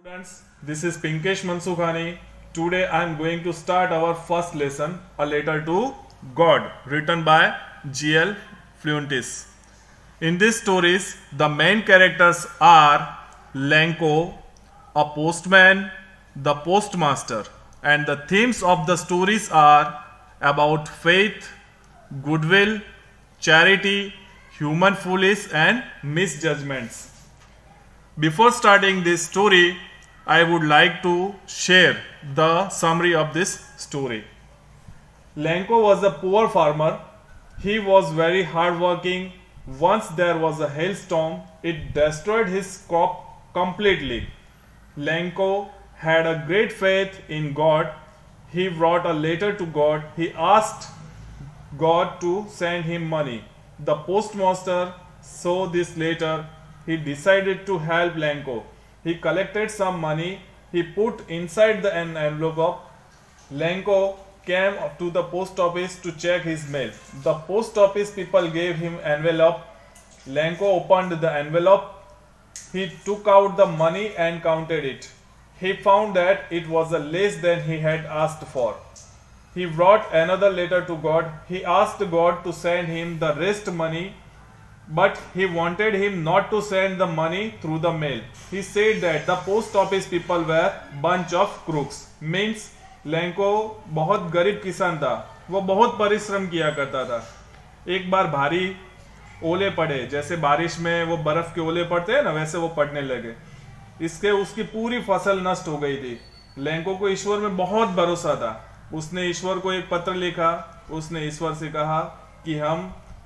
Students, this is Pinkesh Mansukhani. Today I am going to start our first lesson, A Letter to God, written by G.L. Fluentis. In these stories, the main characters are Lenko, a postman, the postmaster, and the themes of the stories are about faith, goodwill, charity, human foolish, and misjudgments. Before starting this story, I would like to share the summary of this story. Lenko was a poor farmer. He was very hardworking. Once there was a hailstorm, it destroyed his crop completely. Lenko had a great faith in God. He wrote a letter to God. He asked God to send him money. The postmaster saw this letter. He decided to help Lenko. He collected some money. He put inside an envelope. Lenko came to the post office to check his mail. The post office people gave him envelope. Lenko opened the envelope. He took out the money and counted it. He found that it was less than he had asked for. He wrote another letter to God. He asked God to send him the rest money, but he wanted him not to send the money through the mail. He said that the post office people were bunch of crooks. Means Lanco बहुत गरीब किसान था, वो बहुत परिश्रम किया करता था. एक बार भारी ओले पड़े, जैसे बारिश में वो बर्फ के ओले पड़ते हैं ना, वैसे वो पड़ने लगे. इसके उसकी पूरी फसल नष्ट हो गई थी. लेंको को ईश्वर में बहुत भरोसा था. उसने ईश्वर को एक पत्र लिखा. उसने ईश्वर से कहा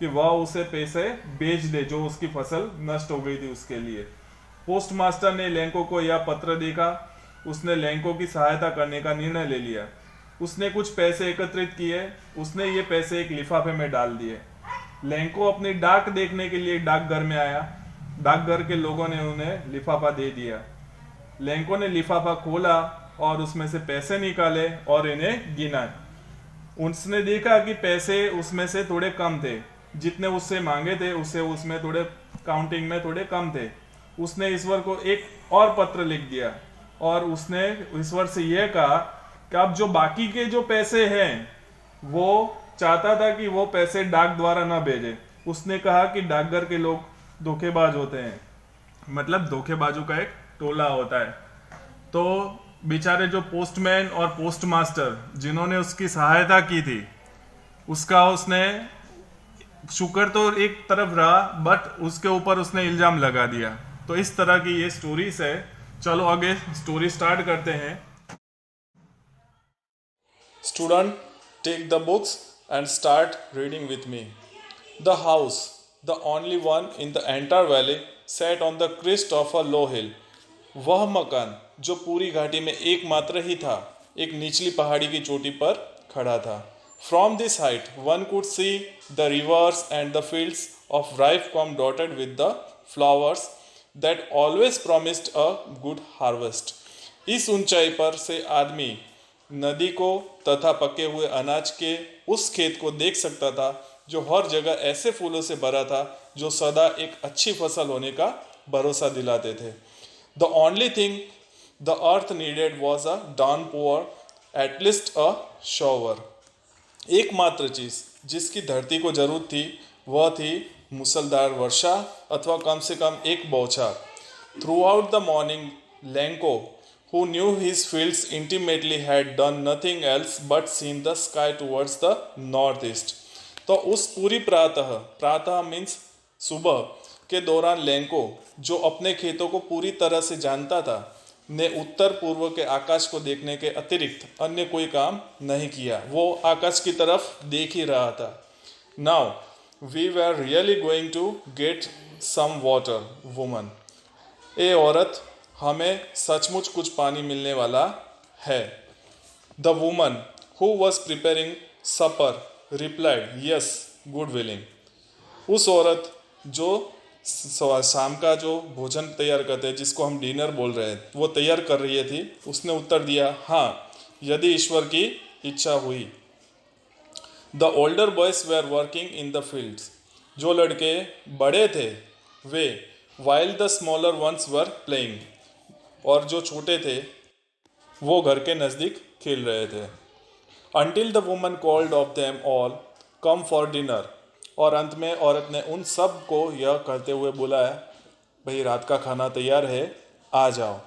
कि वह उसे पैसे बेच दे जो उसकी फसल नष्ट हो गई थी उसके लिए. पोस्टमास्टर ने लेंको को यह पत्र देखा. उसने लेंको की सहायता करने का निर्णय ले लिया. उसने कुछ पैसे एकत्रित किए. उसने ये पैसे एक लिफाफे में डाल दिए. लेंको अपनी डाक देखने के लिए डाकघर में आया. डाकघर के लोगों ने उन्हें लिफाफा दे दिया. लेंको ने लिफाफा खोला और उसमें से पैसे निकाले और इन्हें गिना. उसने देखा कि पैसे उसमें से थोड़े कम थे. जितने उससे मांगे थे उससे उसमें थोड़े काउंटिंग में थोड़े कम थे. उसने ईश्वर को एक और पत्र लिख दिया और उसने ईश्वर से यह कहा कि अब जो बाकी के जो पैसे हैं वो चाहता था कि वो पैसे डाक द्वारा ना भेजे. उसने कहा कि डाकघर के लोग धोखेबाज होते हैं, मतलब धोखेबाजों का एक टोला होता है. तो बेचारे जो पोस्टमैन और पोस्टमास्टर जिन्होंने उसकी सहायता की थी, उसका उसने शुक्र तो एक तरफ रहा, बट उसके ऊपर उसने इल्जाम लगा दिया. तो इस तरह की ये स्टोरीज है. चलो आगे स्टोरी स्टार्ट करते हैं. Student, take the books and start reading with me. The house, the only one in the entire valley, set on the crest of a low hill. वह मकान जो पूरी घाटी में एकमात्र ही था, एक निचली पहाड़ी की चोटी पर खड़ा था. From this height, one could see the rivers and the fields of ripe corn dotted with the flowers that always promised a good harvest. इस ऊंचाई पर से आदमी नदी को तथा पके हुए अनाज के उस खेत को देख सकता था जो हर जगह ऐसे फूलों से भरा था जो सदा एक अच्छी फसल होने का भरोसा दिलाते थे. The only thing the earth needed was a downpour, at least a shower. एकमात्र चीज जिसकी धरती को जरूरत थी वह थी मूसलधार वर्षा अथवा कम से कम एक बौछार. Through out the morning Lanco, who knew his fields intimately, had done nothing else but seen the sky towards the northeast. तो उस पूरी प्रातः मीन्स सुबह के दौरान लेंको, जो अपने खेतों को पूरी तरह से जानता था, ने उत्तर पूर्व के आकाश को देखने के अतिरिक्त अन्य कोई काम नहीं किया. वो आकाश की तरफ देख ही रहा था. Now we were really going to get some water woman. ए औरत, हमें सचमुच कुछ पानी मिलने वाला है. The woman who was preparing supper replied yes God willing. उस औरत जो शाम का जो भोजन तैयार करते हैं, जिसको हम डिनर बोल रहे हैं, वो तैयार कर रही थी. उसने उत्तर दिया, हाँ, यदि ईश्वर की इच्छा हुई. The older boys where working in the fields. जो लड़के बड़े थे वे, while the smaller ones were playing. और जो छोटे थे वो घर के नज़दीक खेल रहे थे। Until the woman called of them all, come for dinner. और अंत में औरत ने उन सब को यह कहते हुए बुलाया, भाई रात का खाना तैयार है, आ जाओ।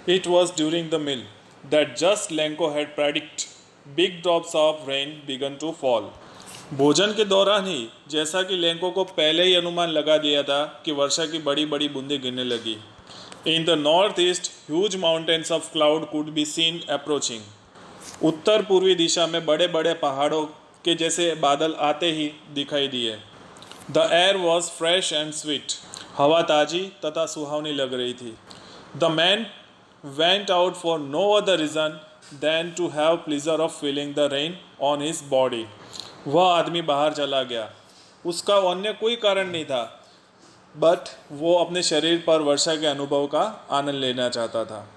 It was during the meal that just Lenko had predicted big drops of rain began to fall. भोजन के दौरान ही जैसा कि लेंको को पहले ही अनुमान लगा दिया था कि वर्षा की बड़ी बड़ी बूंदें गिरने लगी। In the north east huge mountains of cloud could be seen approaching. उत्तर पूर्वी दिशा में बड़े बड़े पहाड़ों के जैसे बादल आते ही दिखाई दिए। The air was fresh and sweet. हवा ताजी तथा सुहावनी लग रही थी। The man went out for no other reason than to have pleasure of feeling the rain on his body. वह आदमी बाहर चला गया, उसका अन्य कोई कारण नहीं था, बट वो अपने शरीर पर वर्षा के अनुभव का आनंद लेना चाहता था।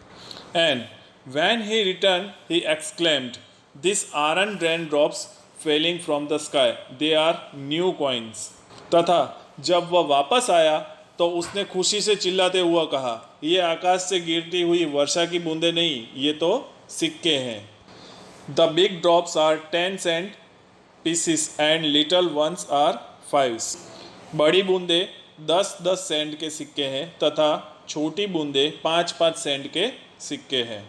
And when he returned, he exclaimed, "These aren't raindrops falling from the sky, they are new coins." तथा जब वह वापस आया तो उसने खुशी से चिल्लाते हुआ कहा, ये आकाश से गिरती हुई वर्षा की बूंदें नहीं, ये तो सिक्के हैं। The big drops are 10 cent pieces and little ones are 5s. बड़ी बूंदें 10-10 सेंट के सिक्के हैं तथा छोटी बूंदें 5-5 सेंट के सिक्के हैं।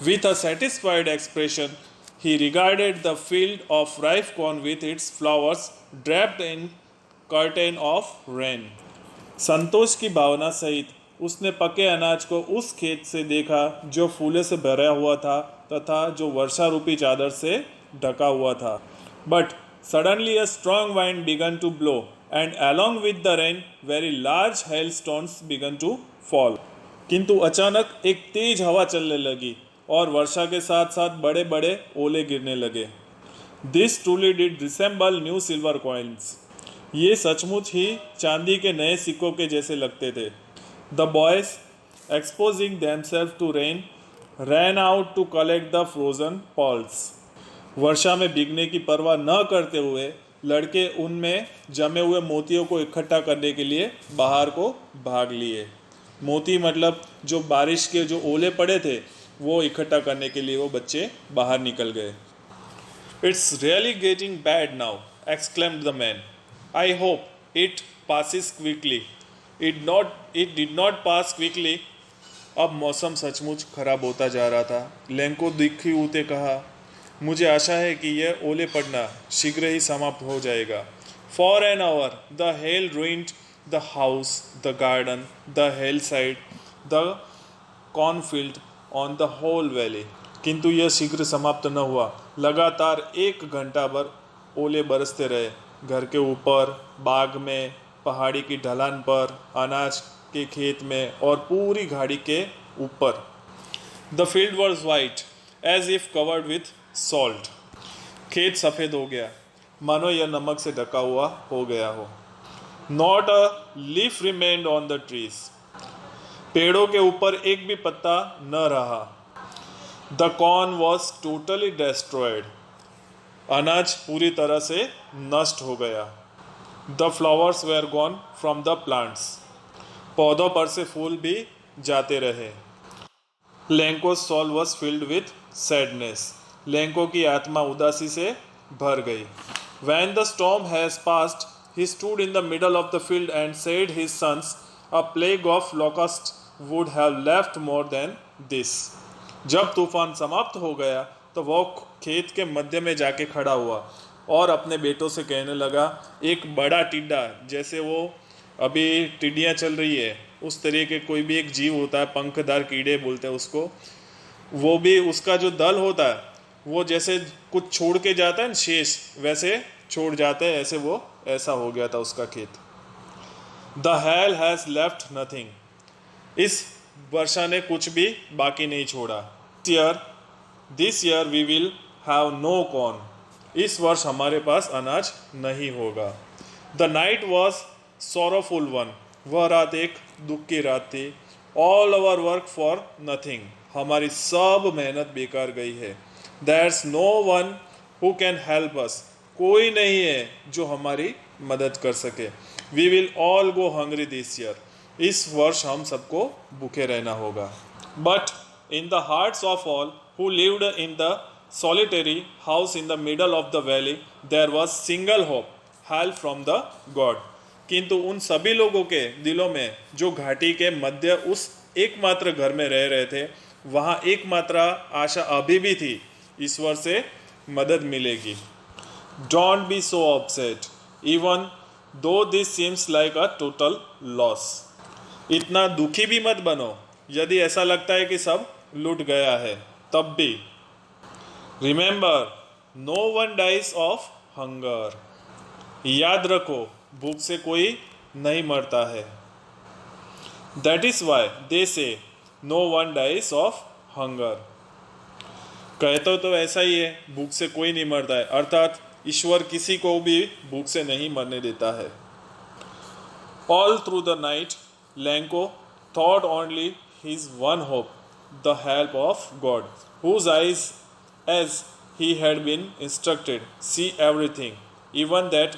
With a satisfied expression, he regarded the field of ripe corn with its flowers draped in curtain of rain. संतोष की भावना सहित उसने पके अनाज को उस खेत से देखा जो फूलों से भरा हुआ था तथा जो वर्षा रूपी चादर से ढका हुआ था। But suddenly a strong wind began to blow, and along with the rain, very large hailstones began to fall. किंतु अचानक एक तेज हवा चलने लगी और वर्षा के साथ साथ बड़े बड़े ओले गिरने लगे। This truly did resemble new silver coins. ये सचमुच ही चांदी के नए सिक्कों के जैसे लगते थे। The boys exposing themselves to rain ran out to collect the frozen pearls. वर्षा में भीगने की परवाह न करते हुए लड़के उनमें जमे हुए मोतियों को इकट्ठा करने के लिए बाहर को भाग लिए। मोती मतलब जो बारिश के जो ओले पड़े थे वो इकट्ठा करने के लिए वो बच्चे बाहर निकल गए। It's really getting bad now, exclaimed the man. I hope it passes quickly. It did not pass quickly. अब मौसम सचमुच खराब होता जा रहा था। लेंको दुखी होते कहा, मुझे आशा है कि यह ओले पड़ना शीघ्र ही समाप्त हो जाएगा। For an hour the hail ruined the house, the garden, the hill side, the cornfield on the whole valley. किंतु यह शीघ्र समाप्त न हुआ। लगातार 1 घंटा भर ओले बरसते रहे। घर के ऊपर, बाग में, पहाड़ी की ढलान पर, अनाज के खेत में और पूरी घाड़ी के ऊपर। The field was white as if covered with salt. खेत सफ़ेद हो गया, मानो यह नमक से ढका हुआ हो गया हो। Not a leaf remained on the trees. पेड़ों के ऊपर एक भी पत्ता न रहा। The corn was totally destroyed. अनाज पूरी तरह से नष्ट हो गया। The flowers were gone from the plants. पौधों पर से फूल भी जाते रहे। Lencho's soul was filled with sadness. Lencho की आत्मा उदासी से भर गई। When the storm has passed, he stood in the middle of the field and said his sons, a plague of locusts would have left more than this. जब तूफान समाप्त हो गया तो वो खेत के मध्य में जाके खड़ा हुआ और अपने बेटों से कहने लगा, एक बड़ा टिड्डा, जैसे वो अभी टिड्डियाँ चल रही है उस तरह के कोई भी एक जीव होता है, पंखदार कीड़े बोलते हैं उसको, वो भी उसका जो दल होता है वो जैसे कुछ छोड़ के जाता है ना, शेष वैसे छोड़ जाते हैं, ऐसे वो ऐसा हो गया था उसका खेत। The hail has left nothing. इस वर्षा ने कुछ भी बाकी नहीं छोड़ा। This year we will have no corn. इस वर्ष हमारे पास अनाज नहीं होगा। The night was sorrowful one. वह रात एक दुख की रात थी। All our work for nothing. हमारी सब मेहनत बेकार गई है। There's no one who can help us. कोई नहीं है जो हमारी मदद कर सके। We will all go hungry this year. इस वर्ष हम सबको भूखे रहना होगा। But in the hearts of all who lived in the solitary house in the middle of the valley there was single hope, help from the God। किंतु उन सभी लोगों के दिलों में जो घाटी के मध्य उस एकमात्र घर में रह रहे थे, वहाँ एकमात्र आशा अभी भी थी, ईश्वर से मदद मिलेगी। Don't be so upset even though this seems like a total loss। इतना दुखी भी मत बनो यदि ऐसा लगता है कि सब लूट गया है, तब भी remember no one dies of hunger. याद रखो भूख से कोई नहीं मरता है। That is why they say no one dies of hunger. कहते तो ऐसा ही है, भूख से कोई नहीं मरता है, अर्थात ईश्वर किसी को भी भूख से नहीं मरने देता है। All through the night Lencho thought only his one hope, the help of God, whose eyes as he had been instructed see everything, even that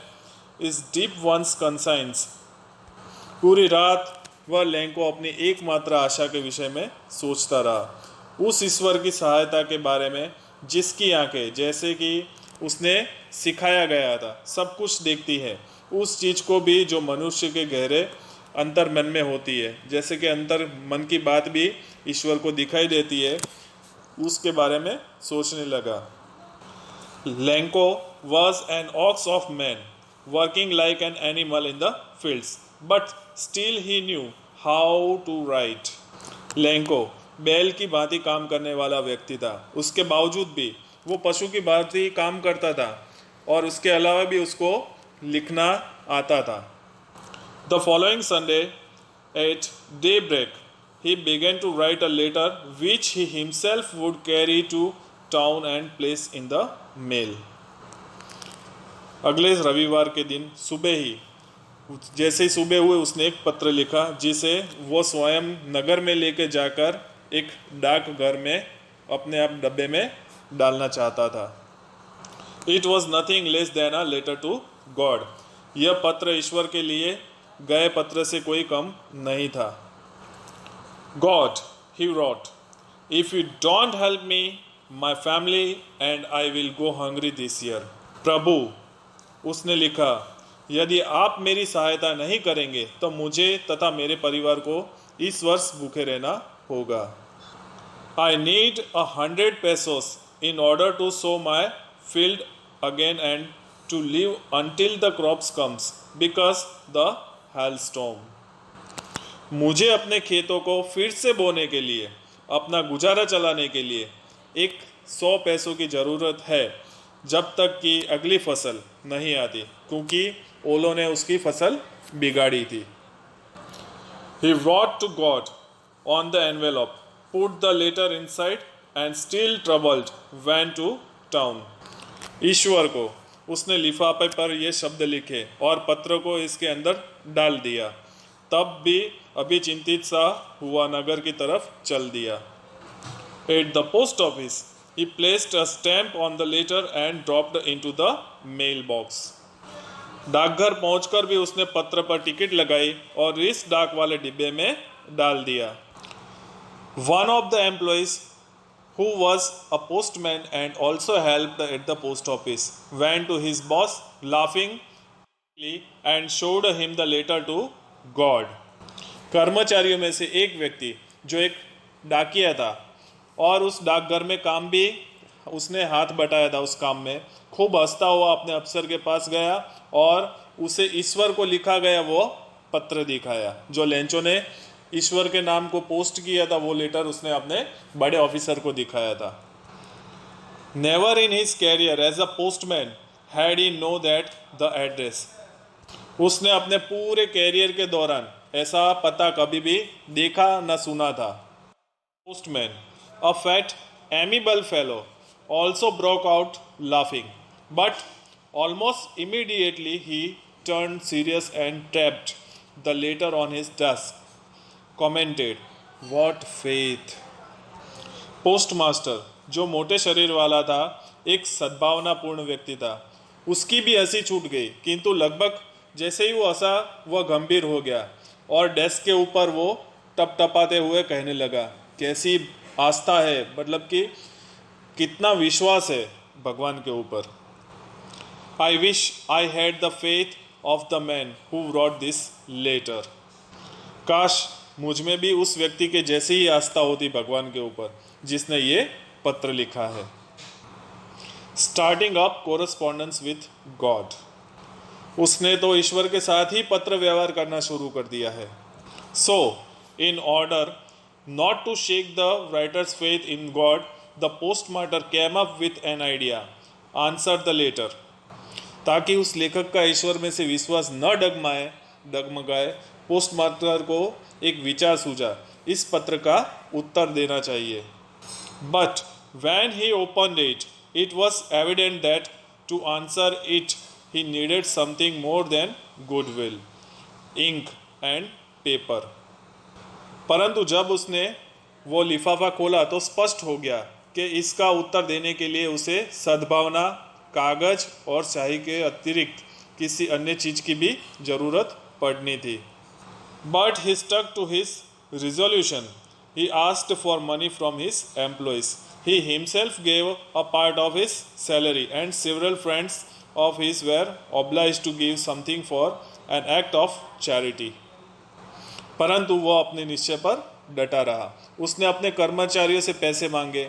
is deep one's conscience। पूरी रात वह लैंको अपनी एकमात्र आशा के विषय में सोचता रहा, उस ईश्वर की सहायता के बारे में जिसकी आंखें, जैसे कि उसने सिखाया गया था, सब कुछ देखती है, उस चीज़ को भी जो मनुष्य के गहरे अंतर मन में होती है, जैसे कि अंतर मन की बात भी ईश्वर को दिखाई देती है, उसके बारे में सोचने लगा। Lencho was an ox of man working like an animal in the fields but still he knew how to write. Lencho बैल की भांति काम करने वाला व्यक्ति था, उसके बावजूद भी वो पशु की भांति काम करता था और उसके अलावा भी उसको लिखना आता था। The following Sunday at daybreak he began to write a letter which he himself would carry to town and place in the mail। अगले रविवार के दिन सुबह ही, जैसे ही सुबह हुए, उसने एक पत्र लिखा जिसे वो स्वयं नगर में लेके जाकर एक डाक घर में अपने आप डब्बे में डालना चाहता था। It was nothing less than a letter to God। यह पत्र ईश्वर के लिए गए पत्र से कोई कम नहीं था। God, he wrote, if you don't help me, my family and I will go hungry this year। प्रभु, उसने लिखा, यदि आप मेरी सहायता नहीं करेंगे तो मुझे तथा मेरे परिवार को इस वर्ष भूखे रहना होगा। I need 100 pesos in order to sow my field again and to live until the crops comes because the hailstorm। मुझे अपने खेतों को फिर से बोने के लिए, अपना गुजारा चलाने के लिए 100 पैसों की ज़रूरत है, जब तक कि अगली फसल नहीं आती, क्योंकि ओलों ने उसकी फसल बिगाड़ी थी। He wrote to God on the envelope, put the letter inside and still troubled went to town। ईश्वर को उसने लिफाफे पर ये शब्द लिखे और पत्र को इसके अंदर डाल दिया, तब भी अभी चिंतित सा हुआ नगर की तरफ चल दिया। At the post office he placed a stamp on the letter and dropped into the mail box. डाकघर पहुंचकर भी उसने पत्र पर टिकट लगाई और इस डाक वाले डिब्बे में डाल दिया। One of the employees who was a postman and also helped at the post office went to his boss laughingly and showed him the letter to God। कर्मचारियों में से एक व्यक्ति जो एक डाकिया था और उस डाकघर में काम भी उसने हाथ बटाया था, उस काम में खूब हंसता हुआ अपने अफसर के पास गया और उसे ईश्वर को लिखा गया वो पत्र दिखाया, जो लेंचो ने ईश्वर के नाम को पोस्ट किया था, वो लेटर उसने अपने बड़े ऑफिसर को दिखाया था। Never in his career as a postman had he know that the address. उसने अपने पूरे कैरियर के दौरान ऐसा पता कभी भी देखा न सुना था। Postman, a fat amiable fellow, also broke out laughing, but almost immediately he turn serious and tapped the letter on his desk, commented, what faith. Postmaster, जो मोटे शरीर वाला था, एक सद्भावनापूर्ण व्यक्ति था। उसकी भी हंसी छूट गई, किंतु लगभग जैसे ही वो हंसा वह गंभीर हो गया। और डेस्क के ऊपर वो टपटपाते हुए कहने लगा, कैसी आस्था है, मतलब कि कितना विश्वास है भगवान के ऊपर। I wish I had the faith of the man who wrote this letter. काश मुझ में भी उस व्यक्ति के जैसी ही आस्था होती भगवान के ऊपर जिसने ये पत्र लिखा है। Starting up correspondence with God. उसने तो ईश्वर के साथ ही पत्र व्यवहार करना शुरू कर दिया है। So in order not to shake the writer's faith in God, the postmaster came up with an idea, answer the letter. ताकि उस लेखक का ईश्वर में से विश्वास न डगमगाए, पोस्टमास्टर को एक विचार सूझा, इस पत्र का उत्तर देना चाहिए। But when he opened it, it was evident that to answer it he needed something more than goodwill, ink and paper. परंतु जब उसने वो लिफाफा खोला तो स्पष्ट हो गया कि इसका उत्तर देने के लिए उसे सद्भावना, कागज और स्याही के अतिरिक्त किसी अन्य चीज की भी जरूरत पड़नी थी। But he stuck to his resolution. He asked for money from his employees. He himself gave a part of his salary and several friends of his were obliged to give something for an act of charity. परंतु वह अपने निश्चय पर डटा रहा। उसने अपने कर्मचारियों से पैसे मांगे,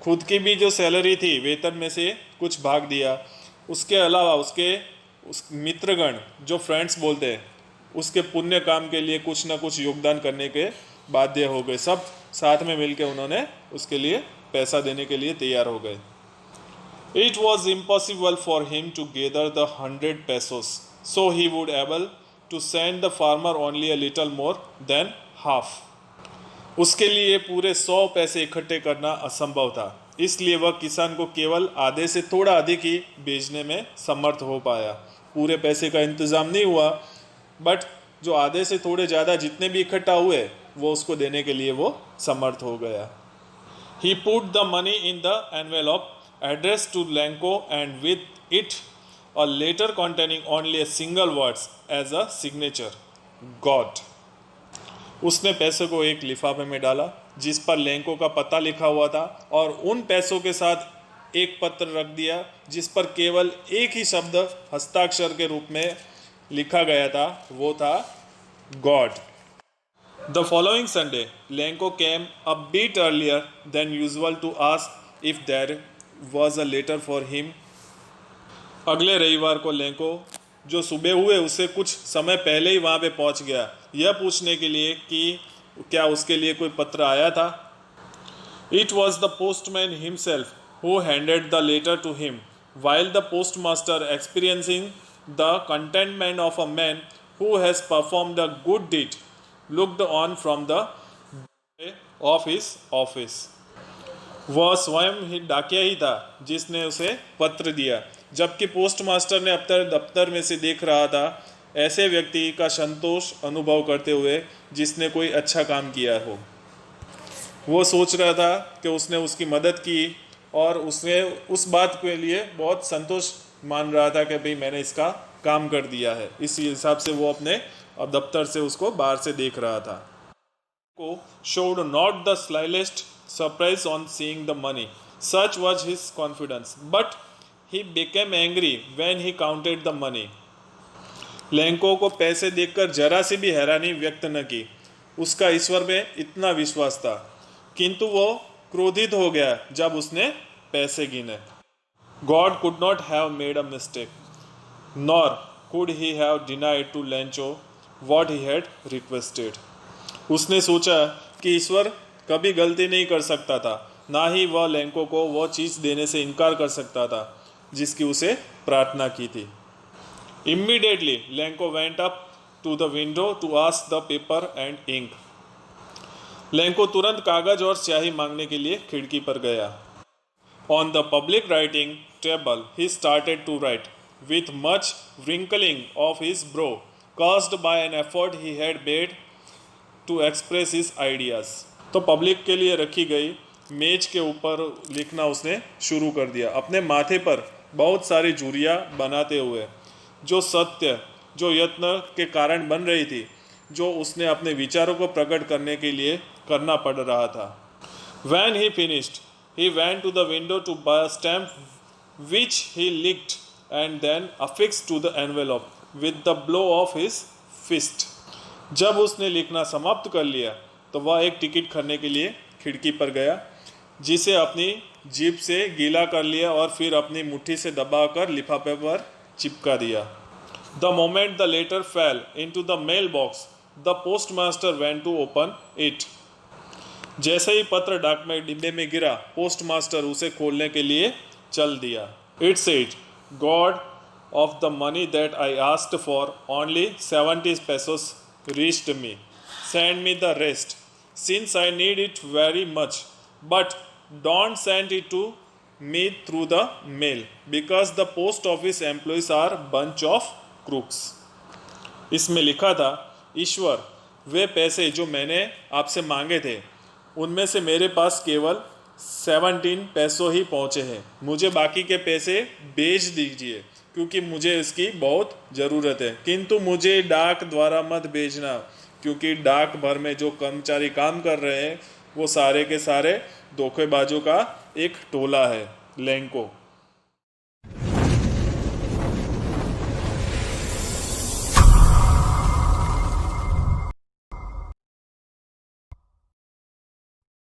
खुद की भी जो सैलरी थी वेतन में से कुछ भाग दिया, उसके अलावा उस मित्रगण जो फ्रेंड्स बोलते हैं उसके पुण्य काम के लिए कुछ ना कुछ योगदान करने के बाध्य हो गए। सब साथ में मिलकर उन्होंने उसके लिए पैसा देने के लिए तैयार हो गए। It was impossible for him to gather the 100 pesos, so he would able to send the farmer only a little more than half. उसके लिए पूरे 100 पैसे इकट्ठे करना असंभव था, इसलिए वह किसान को केवल आधे से थोड़ा अधिक ही बेचने में समर्थ हो पाया। पूरे पैसे का इंतजाम नहीं हुआ, बट जो आधे से थोड़े ज़्यादा जितने भी इकट्ठा हुए वो उसको देने के लिए वो समर्थ हो गया। He put the money in the envelope address to Lencho and with it a letter containing only a single words as a signature, God. उसने पैसों को एक लिफाफे में डाला जिस पर लैंको का पता लिखा हुआ था, और उन पैसों के साथ एक पत्र रख दिया जिस पर केवल एक ही शब्द हस्ताक्षर के रूप में लिखा गया था, वो था God. The following Sunday Lencho came a bit earlier than usual to ask if there was a letter for him. अगले रविवार को लैंको जो सुबह हुए उससे कुछ समय पहले ही वहाँ पे पहुँच गया, यह पूछने के लिए कि क्या उसके लिए कोई पत्र आया था। It was the postman himself who handed the letter to him, while the postmaster experiencing the contentment of a man who has performed a good deed looked on from the of his office. वह स्वयं ही डाकिया ही था जिसने उसे पत्र दिया, जबकि postmaster ने अपने दफ्तर में से देख रहा था ऐसे व्यक्ति का संतोष अनुभव करते हुए जिसने कोई अच्छा काम किया हो। वो सोच रहा था कि उसने उसकी मदद की और उसने उस बात के लिए बहुत संतोष मान रहा था कि भाई मैंने इसका काम कर दिया है। इसी हिसाब से वो अपने दफ्तर से उसको बाहर से देख रहा था। को showed not the slightest surprise on seeing the money. Such was his confidence. But he became angry when he counted the money. Lanco को पैसे देखकर जरा सी भी हैरानी व्यक्त न की। उसका ईश्वर में इतना विश्वास था, किंतु वो क्रोधित हो गया जब उसने पैसे गिने। God could not have made a mistake, nor could he have denied to Lencho what he had requested. उसने सोचा कि ईश्वर कभी गलती नहीं कर सकता था, ना ही वह लैंको को वह चीज़ देने से इनकार कर सकता था जिसकी उसे प्रार्थना की थी। Immediately, Lenko went up to the window to ask the paper and ink. Lanco तुरंत कागज और स्याही मांगने के लिए खिड़की पर गया। On the public writing table, he started to write, with much wrinkling of his brow, caused by an effort he had made to express his ideas. तो पब्लिक के लिए रखी गई मेज के ऊपर लिखना उसने शुरू कर दिया, अपने माथे पर बहुत सारी झुर्रियाँ बनाते हुए। जो सत्य जो यत्न के कारण बन रही थी जो उसने अपने विचारों को प्रकट करने के लिए करना पड़ रहा था। When he finished, he went to the window to buy a stamp which he licked and then affixed to the envelope with the blow of his fist. जब उसने लिखना समाप्त कर लिया तो वह एक टिकट खरीदने के लिए खिड़की पर गया, जिसे अपनी जीभ से गीला कर लिया और फिर अपनी मुट्ठी से दबाकर लिफाफे पर चिपका दिया। The moment the letter fell into the mailbox, the postmaster went to open it. जैसे ही पत्र डाक में डिब्बे में गिरा, पोस्टमास्टर उसे खोलने के लिए चल दिया। It said, God of the money that I asked for, only 70 pesos reached me. Send me the rest, since I need it very much. But don't send it to me through the mail, because the post office employees are bunch of crooks. इसमें लिखा था, ईश्वर, वे पैसे जो मैंने आपसे मांगे थे उनमें से मेरे पास केवल 17 पैसों ही पहुँचे हैं। मुझे बाकी के पैसे भेज दीजिए क्योंकि मुझे इसकी बहुत ज़रूरत है, किंतु मुझे डाक द्वारा मत भेजना, क्योंकि डाक भर में जो कर्मचारी काम कर रहे हैं वो सारे के सारे धोखेबाजों का एक टोला है, लैंको।